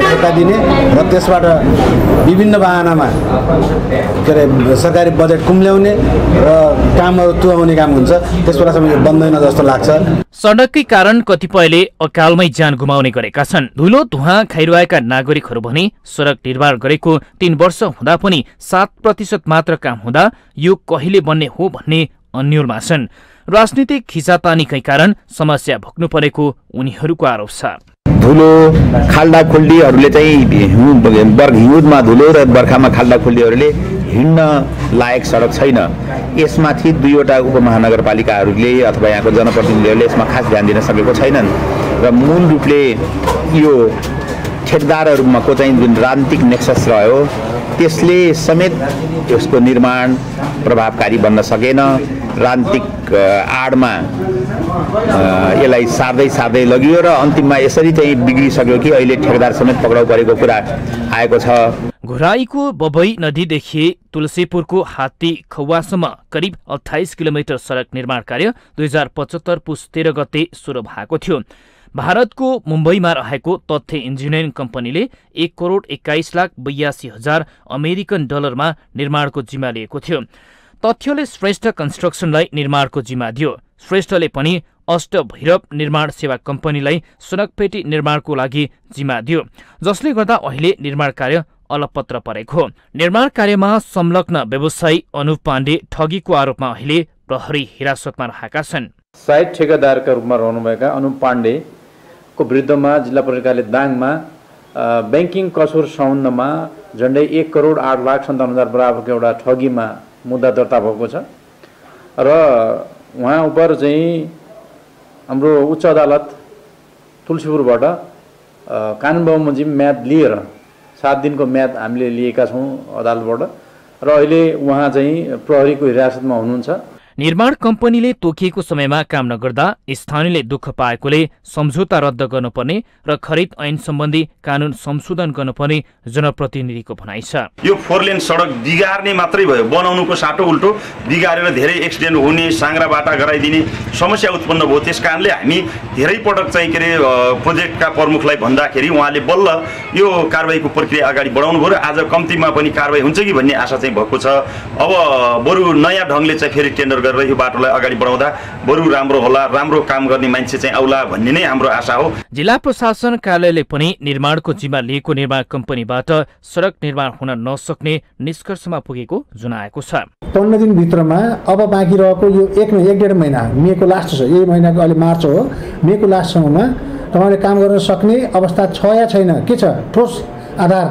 ठेक्का दिने र त्यसबाट विभिन्न बहानामा के अरे सरकारी बजेट कुम्ल्याउने र कामहरू तुहाउने काम हुन्छ। त्यस बेलासम्म यो बन्दैन जस्तो लाग्छ। सडककै कारण कतिपयले अकालमै ज्यान गुमाउने गरेका छन्। धुलो धुवाँ खाइरहेका नागरिकहरू भने सडक निर्माण गरेको 3 वर्ष हुँदा पनि 7% मात्र काम हुँदा यो कहिले बन्ने हो भन्ने अन्यलमा छन्। राजनीतिक खिचातानीकै कारण समस्या भोग्नु परेको उनीहरूको आरोप छ। धुलो खाल्डा खुल्डीहरूले चाहिँ हिउँदमा धुलो र बर्खामा खाल्डा खुल्डीहरूले हिँड्न लायक सडक छैन। यसमाथि 2वटा उपमहानगरपालिकाहरूले अथवा यहाँको जनप्रतिनिधिहरूले यसमा खास ध्यान दिन सकेको छैनन् र मूल रूपले यो ठेकदारहरूको चाहिँ जुन राजनीतिक नेक्सस रह्यो त्यसले समेत यसको निर्माण प्रभावकारी बन्न सकेन। राजनीतिक आडमा यसलाई सार्दै लगियो र अन्तिममा यसरी चाहिँ बिग्रिसक्यो कि अहिले ठेकदार समेत पक्राउ परेको कुरा आएको छ। घुराईको बबई नदीदेखि तुलसीपुरको हात्ती खौवासम्म करिब 28 किलोमिटर सडक निर्माण कार्य 2075 पुस 13 गते सुरु भएको थियो। भारतको मुम्बईमा रहेको तथ्य इन्जिनियरिङ कम्पनीले 1,21,82,000 अमेरिकन डलरमा निर्माणको जिम्मा लिएको थियो। तथ्यले श्रेष्ठ कन्स्ट्रक्सनलाई निर्माणको जिम्मा दियो। श्रेष्ठले पनि अष्टभैरव निर्माण सेवा कम्पनीलाई सडकपेटी निर्माणको लागि जिम्मा दियो, जसले गर्दा अहिले निर्माण कार्य अलपत्र परेको। निर्माण कार्यमा संलग्न व्यवसायी अनुप पाण्डे ठगीको आरोपमा अहिले प्रहरी हिरासतमा रहेका छन्। साइट ठेकेदारका रूपमा रहनुभएका अनुप पाण्डेको विरुद्धमा जिल्ला प्रहरीले दाङमा ब्याङ्किङ कसुर सम्बन्धमा झन्डै 1,08,57,000 बराबरको एउटा ठगीमा मुद्दा दर्ता भएको छ र उहाँ उप चाहिँ हाम्रो उच्च अदालत तुलसीपुरबाट कानुन बमोजिम म्याद लिएर 7 दिनको म्याद हामीले लिएका छौँ अदालतबाट र अहिले उहाँ चाहिँ प्रहरीको हिरासतमा हुनुहुन्छ। निर्माण कम्पनीले तोकिएको समयमा काम नगर्दा स्थानीयले दुःख पाएकोले सम्झौता रद्द गर्नुपर्ने र खरिद ऐन सम्बन्धी कानून संशोधन गर्नुपर्ने जनप्रतिनिधिको भनाइ छ। यो 4 लेन सडक बिगार्ने मात्रै भयो, बनाउनुको साटो उल्टो बिगारेर धेरै एक्सिडेन्ट हुने, साङ्ग्रा बाटा गराइदिने समस्या उत्पन्न भयो। त्यसकारणले हामी धेरै पटक चाहिँ के अरे प्रोजेक्टका प्रमुखलाई भन्दाखेरि उहाँले बल्ल यो कारबाहीको प्रक्रिया अगाडि बढाउनु भयो र आज कम्तीमा पनि कारबाही हुन्छ कि भन्ने आशा चाहिँ भएको छ। अब बरु नयाँ ढङ्गले चाहिँ फेरि टेन्डर यो बाटोलाई अगाडि बढाउँदा बरु राम्रो होला, राम्रो काम गर्ने मान्छे चाहिँ आउला भन्ने नै हाम्रो आशा हो। जिल्ला प्रशासन कार्यालयले पनि निर्माणको जिम्मा लिएको निर्माण कम्पनीबाट सडक निर्माण हुन नसक्ने निष्कर्षमा पुगेको जनाएको छ। 15 दिनभित्रमा अब बाँकी रहेको यो 1.5 महिना, मेको लास्ट छ, यही महिनाको अहिले मार्च हो, मेको लास्टसम्ममा तपाईँले काम गर्न सक्ने अवस्था छ या छैन, के छ ठोस आधार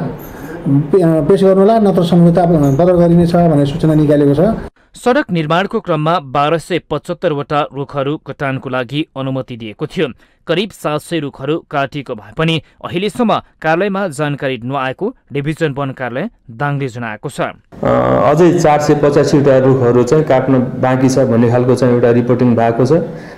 पेश गर्नुहोला, नत्र सम्झौता बदल गरिनेछ भन्ने सूचना निकालेको छ। सडक निर्माणको क्रममा 1275 रुखहरू कटानको लागि अनुमति दिएको थियो। करिब 700 रुखहरू काटिएको भए पनि अहिलेसम्म कार्यालयमा जानकारी नआएको डिभिजन वन कार्यालय दाङले जनाएको छ। अझै 485वटा रुखहरू चाहिँ काट्न बाँकी छ भन्ने खालको चाहिँ एउटा रिपोर्टिङ भएको छ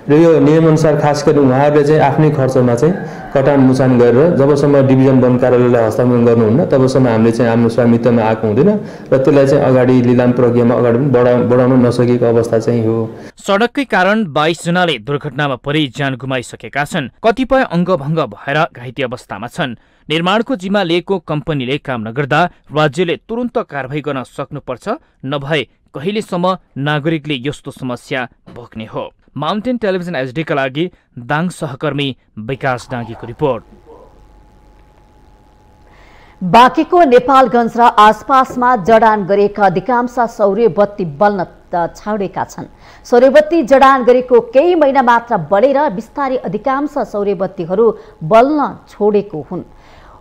र यो नियमअनुसार खास गरी उहाँहरूले चाहिँ आफ्नै खर्चमा चाहिँ कटान मुचान गरेर जबसम्म डिभिजन वन कार्यालयलाई हस्तान्तरण गर्नुहुन्न तबसम्म हामीले चाहिँ आफ्नो स्वामित्वमा आएको हुँदैन र त्यसलाई चाहिँ अगाडि लिलाम प्रक्रियामा अगाडि पनि बढाउन नसकेको अवस्था चाहिँ हो। सडककै कारण 22 जनाले दुर्घटनामा परि ज्यान गुमाइसकेका छन्। कतिपय अङ्गभङ्ग भएर घाइते अवस्थामा छन्। निर्माणको जिम्मा लिएको कम्पनीले काम नगर्दा राज्यले तुरन्त कारबाही गर्न सक्नुपर्छ, नभए कहिलेसम्म नागरिकले यस्तो समस्या भोग्ने हो। माउन्टेन टेलिभिजन एचडीका लागि दाङ सहकर्मी विकास डाँगीको रिपोर्ट। बाँकीको नेपालगञ्ज र आसपासमा जडान गरेका अधिकांश सौर्य बत्ती बल्न छाडेका छन्। सौर्य बत्ती जडान गरेको केही महिना मात्र बढेर बिस्तारै अधिकांश सौर्य बत्तीहरू बल्न छोडेको हुन्।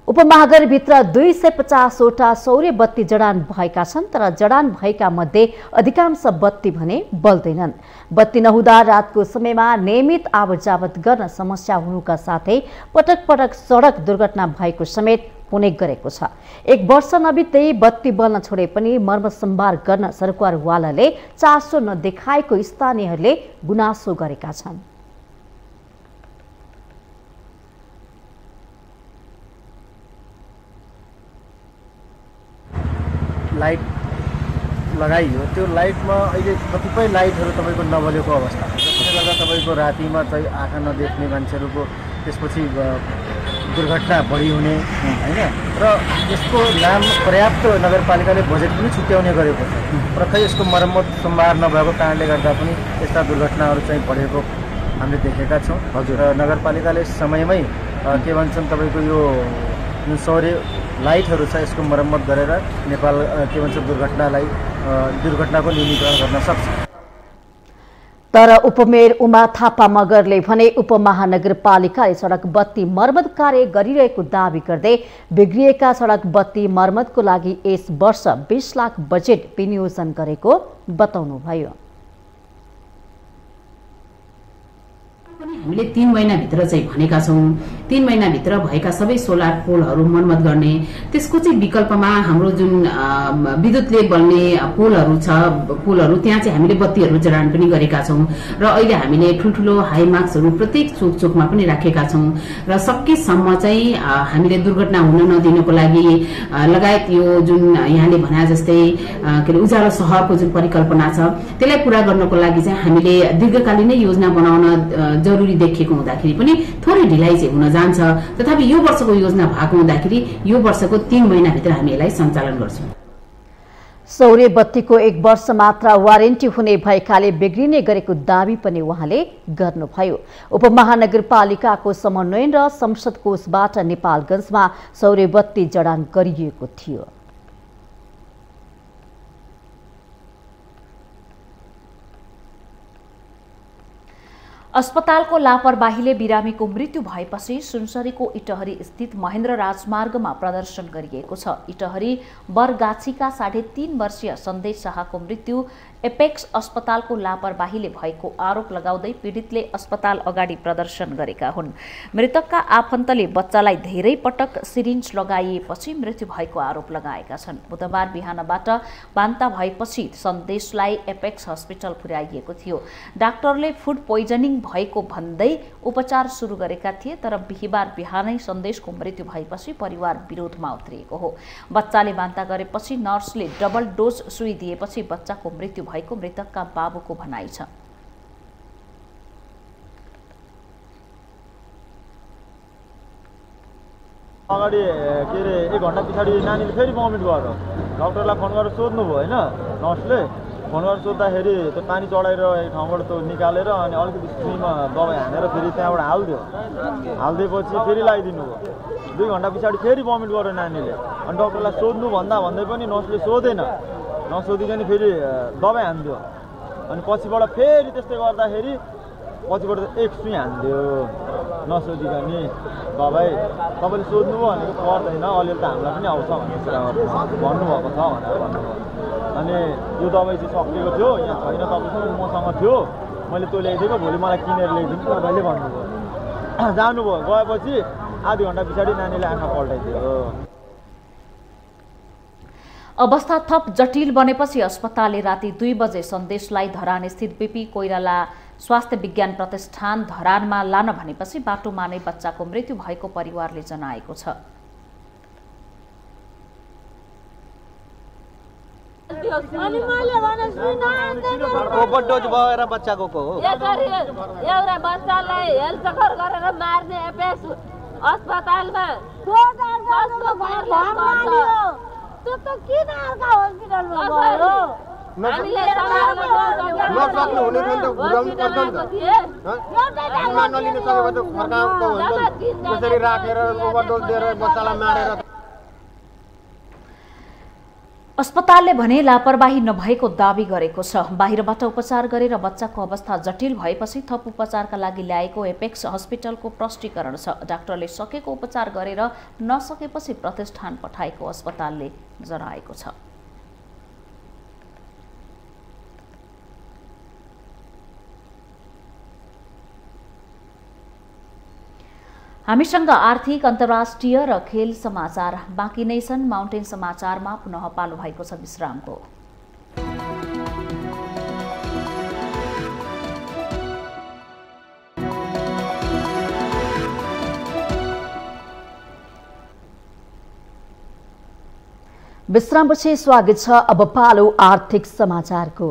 उपमहानगरभित्र 250वटा सौर्य बत्ती जडान भएका छन्, तर जडान भएका मध्ये अधिकांश बत्ती भने बल्दैनन्। बत्ती नहुँदा रातको समयमा नियमित आवतजावत गर्न समस्या हुनुका साथै पटक पटक सडक दुर्घटना भएको समेत हुने गरेको छ। 1 वर्ष नबित्दै बत्ती बल्न छोडे पनि मर्मसम्भार गर्न सरकारवालाले चासो नदेखाएको स्थानीयहरूले गुनासो गरेका छन्। लाइट लगाइयो, त्यो लाइटमा अहिले कतिपय लाइटहरू तपाईँको नबलेको अवस्था छ। त्यसले गर्दा तपाईँको रातिमा चाहिँ आँखा नदेख्ने मान्छेहरूको त्यसपछि दुर्घटना बढी हुने होइन र यसको नाम पर्याप्त नगरपालिकाले बजेट पनि छुट्याउने गरेको छ र खै यसको मर्मत सम्भार नभएको कारणले गर्दा पनि यस्ता दुर्घटनाहरू चाहिँ बढेको हामीले देखेका छौँ र नगरपालिकाले समयमै के भन्छन् तपाईँको यो जुन सौर्य लाइटहरू छ यसको मर्मत गरेर नेपाल के भन्छ दुर्घटनाको न्यूनीकरण गर्न सक्छ। तर उपमेयर उमा थापा मगरले भने उपमहानगरपालिकाले सडक बत्ती मर्मत कार्य गरिरहेको दावी गर्दै बिग्रिएका सडक बत्ती मर्मतको लागि यस वर्ष 20 लाख बजेट विनियोजन गरेको बताउनुभयो। हामीले 3 महिनाभित्र चाहिँ भनेका छौँ 3 महिनाभित्र भएका सबै सोलर पोलहरू मर्मत गर्ने त्यसको चाहिँ विकल्पमा हाम्रो जुन विद्युतले बल्ने पोलहरू छ पोलहरू त्यहाँ चाहिँ हामीले बत्तीहरू जडान पनि गरेका छौँ र अहिले हामीले ठुल्ठुलो हाई मार्क्सहरू प्रत्येक चोकमा पनि राखेका छौँ र सकेसम्म चाहिँ हामीले दुर्घटना हुन नदिनको लागि लगायत यो जुन यहाँले भने जस्तै के अरे उज्यालो सहरको जुन परिकल्पना छ त्यसलाई पूरा गर्नको लागि चाहिँ हामीले दीर्घकालीन योजना बनाउन जरुरी देखिएको हुँदाखेरि पनि थोरै ढिलाइ चाहिँ हुन जान्छ। तथापि यो वर्षको योजना भएको हुँदाखेरि यो वर्षको 3 महिनाभित्र हामी यसलाई सञ्चालन गर्छौँ। सौर्य बत्तीको 1 वर्ष मात्र वारेन्टी हुने भएकाले बिग्रिने गरेको दावी पनि उहाँले गर्नुभयो। उपमहानगरपालिकाको समन्वयन र संसद कोषबाट नेपालगञ्जमा सौर्य बत्ती जडान गरिएको थियो। अस्पतालको लापरवाहीले बिरामीको मृत्यु भएपछि सुनसरीको इटहरी स्थित महेन्द्र राजमार्गमा प्रदर्शन गरिएको छ। इटहरी बरगाछीका 3.5 वर्षीय सन्देश शाहको मृत्यु एपेक्स अस्पतालको लापरवाहीले भएको आरोप लगाउँदै पीडितले अस्पताल अगाडि प्रदर्शन गरेका हुन्। मृतकका आफन्तले बच्चालाई धेरै पटक सिरिन्ज लगाइएपछि मृत्यु भएको आरोप लगाएका छन्। बुधबार बिहानबाट बान्ता भएपछि सन्देशलाई एपेक्स हस्पिटल पुर्याइएको थियो। डाक्टरले फुड पोइजनिङ भएको भन्दै उपचार सुरु गरेका थिए तर बिहीबार बिहानै सन्देशको मृत्यु भएपछि परिवार विरोधमा उत्रिएको हो। बच्चाले बान्ता गरेपछि नर्सले डबल डोज सुई दिएपछि बच्चाको मृत्यु भएको मृतकका बाबुको भनाइ छ। अगाडि के अरे 1 घण्टा पछाडि नानीले फेरि भमिट गर्यो। डाक्टरलाई फोन गरेर सोध्नुभयो होइन नर्सले फोन गरेर सोद्धाखेरि त्यो पानी चढाएर एक ठाउँबाट त्यो निकालेर अनि अलिकति सुईमा दबाई हानेर फेरि त्यहाँबाट हालिदियो। हालिदिएपछि फेरि लगाइदिनु भयो। 2 घण्टा पछाडि फेरि भमिट गर्यो नानीले। अनि डाक्टरलाई सोध्नु भन्दै पनि नर्सले सोधेन। नसोधिकन फेरि दबाई हानिदियो। अनि पछिबाट फेरि त्यस्तै गर्दाखेरि पछिबाट 1 सुई हानिदियो नसोधिकन। दबाई तपाईँले सोध्नुभयो भनेको पर्दैन अलिअलि त हामीलाई पनि आउँछ भन्ने कुरा भन्नुभएको छ भनेर भन्नुभयो। अनि यो दबाई चाहिँ सकिएको थियो यहाँ छैन तपाईँसँग मसँग थियो मैले त्यो ल्याइदिएको भोलि मलाई किनेर ल्याइदिनु तपाईँले भन्नुभयो। जानुभयो गएपछि आधी घण्टा पछाडि नानीले आँखा पल्टाइदियो। अवस्था थप जटिल बनेपछि अस्पतालले राति 2 बजे सन्देशलाई धरान स्थित बीपी कोइराला स्वास्थ्य विज्ञान प्रतिष्ठान धरानमा लान भनेपछि बाटोमा नै बच्चाको मृत्यु भएको परिवारले जनाएको छ। ओभरडोज भएर बच्चाको हो एउटा बच्चालाई हेल्थ चेकअप गरेर मार्ने एपेक्स अस्पतालमा त्यो त किन अर्का हस्पिटलमा गयो हामीले नसक्नु हुने पनि त घुराउनु पर्छ नि त एउटा नलिनु सक्यो भने त फर्काउको हुन्छ त्यसरी राखेर ओभरडोज दिएर बच्चालाई मारेर। अस्पतालले भने लापरवाही नभएको दावी गरेको छ। बाहिरबाट उपचार गरेर बच्चाको अवस्था जटिल भएपछि थप उपचारका लागि ल्याएको एपेक्स हस्पिटलको प्रष्टीकरण छ। डाक्टरले सकेको उपचार गरेर नसकेपछि प्रतिष्ठान पठाएको अस्पतालले जनाएको छ। हामीसँग आर्थिक अन्तर्राष्ट्रिय र खेल समाचार बाँकी नै छन्। माउन्टेन समाचारमा पुनः पालो भएको छ विश्रामको। विश्रामपछि स्वागत छ। अब पालो आर्थिक समाचारको।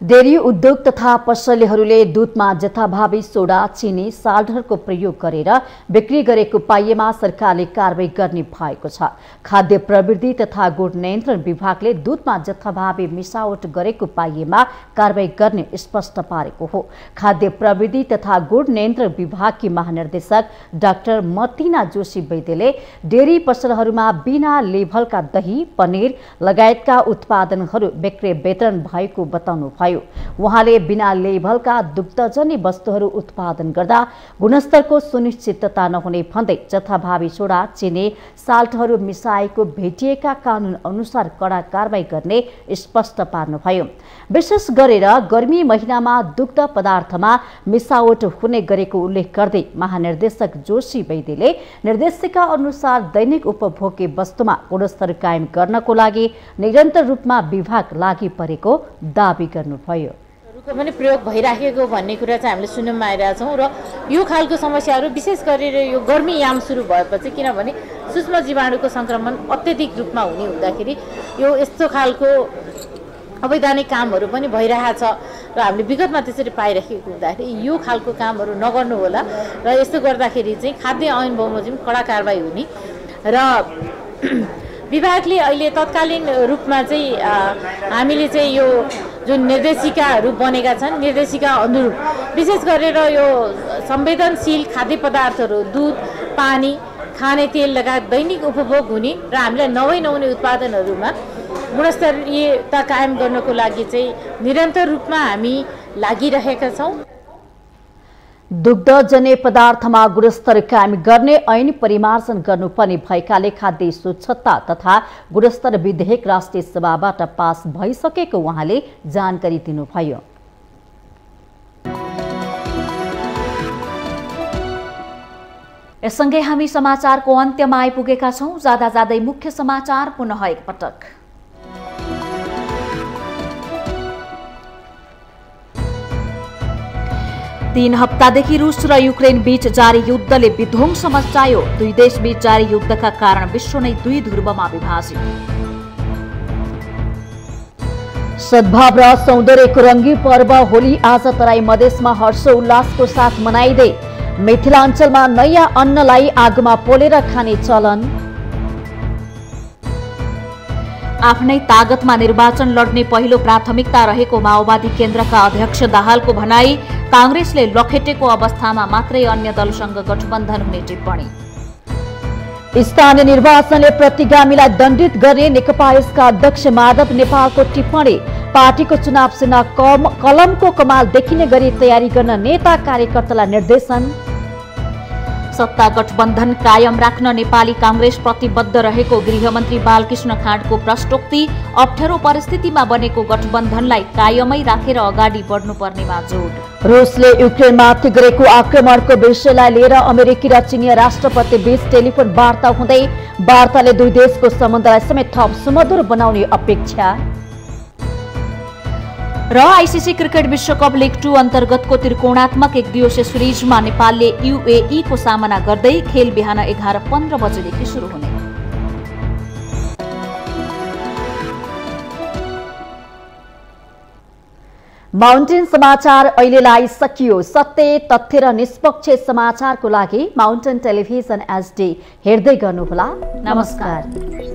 डेरी उद्योग तथा पसलेहरूले दूधमा जथाभावी सोडा चिनी साल्टरको प्रयोग गरेर बिक्री गरेको पाइएमा सरकारले कारबाही गर्ने भएको छ। खाद्य प्रविधि तथा गुण नियन्त्रण विभागले दूधमा जथाभावी मिसावट गरेको पाइएमा कारबाही गर्ने स्पष्ट पारेको हो। खाद्य प्रविधि तथा गुण नियन्त्रण विभागकी महानिर्देशक डाक्टर मतिना जोशी वैद्यले डेरी पसलहरूमा बिना लेभलका दही, पनिर लगायतका उत्पादनहरू बिक्री वितरण भएको बताउनुभयो। उहाँले बिना लेभलका दुग्धजन्य वस्तुहरू उत्पादन गर्दा गुणस्तरको सुनिश्चितता नहुने भन्दै जथाभावी सोडा, चिनी, साल्टहरू मिसाएको भेटिएका कानून अनुसार कडा कारबाही गर्ने स्पष्ट पार्नुभयो। विशेष गरेर गर्मी महिनामा दुग्ध पदार्थमा मिसावट हुने गरेको उल्लेख गर्दै महानिर्देशक जोशी वैद्यले निर्देशिका अनुसार दैनिक उपभोग्य वस्तुमा गुणस्तर कायम गर्नको लागि निरन्तर रूपमा विभाग लागि परेको दावी गर्नुभयो। पनि प्रयोग भइराखेको भन्ने कुरा चाहिँ हामीले सुन्नमा आइरहेका छौँ र यो खालको समस्याहरू विशेष गरेर यो गर्मी याम सुरु भएपछि, किनभने सूक्ष्म जीवाणुको संक्रमण अत्यधिक रूपमा हुने हुँदाखेरि यो यस्तो खालको अवैधानिक कामहरू पनि भइरहेछ र हामीले विगतमा त्यसरी पाइरहेको हुँदाखेरि यो खालको कामहरू नगर्नु होला र यस्तो गर्दाखेरि चाहिँ खाद्य ऐन बमोजिम कडा कारबाही हुने र विभागले अहिले तत्कालीन रूपमा चाहिँ हामीले चाहिँ यो जुन निर्देशिकाहरू बनेका छन्, निर्देशिका अनुरूप विशेष गरेर यो संवेदनशील खाद्य पदार्थहरू, दुध, पानी, खाने तेल लगायत दैनिक उपभोग हुने र हामीलाई नहुने उत्पादनहरूमा गुणस्तरीयता कायम गर्नको लागि चाहिँ निरन्तर रूपमा हामी लागिरहेका छौँ। दुग्धजन्य पदार्थमा गुणस्तर कायम गर्ने ऐन परिमार्जन गर्नुपर्ने भएकाले खाद्य स्वच्छता तथा गुणस्तर विधेयक राष्ट्रिय सभाबाट पास भइसकेको उहाँले जानकारी दिनुभयो। यससँगै हामी समाचारको अन्त्यमा आइपुगेका छौं। जाँदा जाँदै मुख्य समाचार पुनः एकपटक। 3 हप्तादेखि रूस र युक्रेन बीच जारी युद्धले विध्वंस मचायो। दुई देशबीच जारी युद्धका कारण विश्व नै दुई ध्रुवमा विभाजित। सद्भाव र सौन्दर्यको रंगी पर्व होली आज तराई मधेसमा हर्षोल्लासको साथ मनाइँदै मिथिलाञ्चलमा नयाँ अन्नलाई आगोमा पोलेर खाने चलन। आफ्नै तागतमा निर्वाचन लड्ने पहिलो प्राथमिकता रहेको माओवादी केन्द्रका अध्यक्ष दाहालको भनाई। कांग्रेसले लखेटेको अवस्थामा मात्रै अन्य दलसँग गठबन्धन हुने टिप्पणी। स्थानीय निर्वाचनले प्रतिगामीलाई दण्डित गर्ने नेकपा यसका अध्यक्ष माधव नेपालको टिप्पणी। पार्टीको चुनाव सेना कलमको कमाल देखिने गरी तयारी गर्न नेता कार्यकर्तालाई निर्देशन। सत्ता गठबन्धन कायम राख्न नेपाली कांग्रेस प्रतिबद्ध रहेको गृहमन्त्री बालकृष्ण खाँडको प्रश्नोक्ति। अप्ठ्यारो परिस्थितिमा बनेको गठबन्धनलाई कायमै राखेर अगाडि बढ्नुपर्नेमा जोड। रुसले युक्रेनमाथि गरेको आक्रमणको विषयलाई लिएर अमेरिकी र चिनिया राष्ट्रपति बीच टेलिफोन वार्ता हुँदै वार्ताले दुई देशको सम्बन्धलाई समेत थप सुमधुर बनाउने अपेक्षा। र आईसीसी क्रिकेट विश्वकप लिग 2 अन्तर्गतको त्रिकोणात्मक एकदिवसीय सिरिजमा नेपालले यूएई को सामना गर्दै खेल बिहान 11:15 बजेदेखि सुरु हुने। माउन्टेन समाचार अहिलेलाई सकियो। सत्य, तथ्य र निष्पक्ष समाचारको लागि माउन्टेन टेलिभिजन एचडी हेर्दै गर्नुहोला। नमस्कार।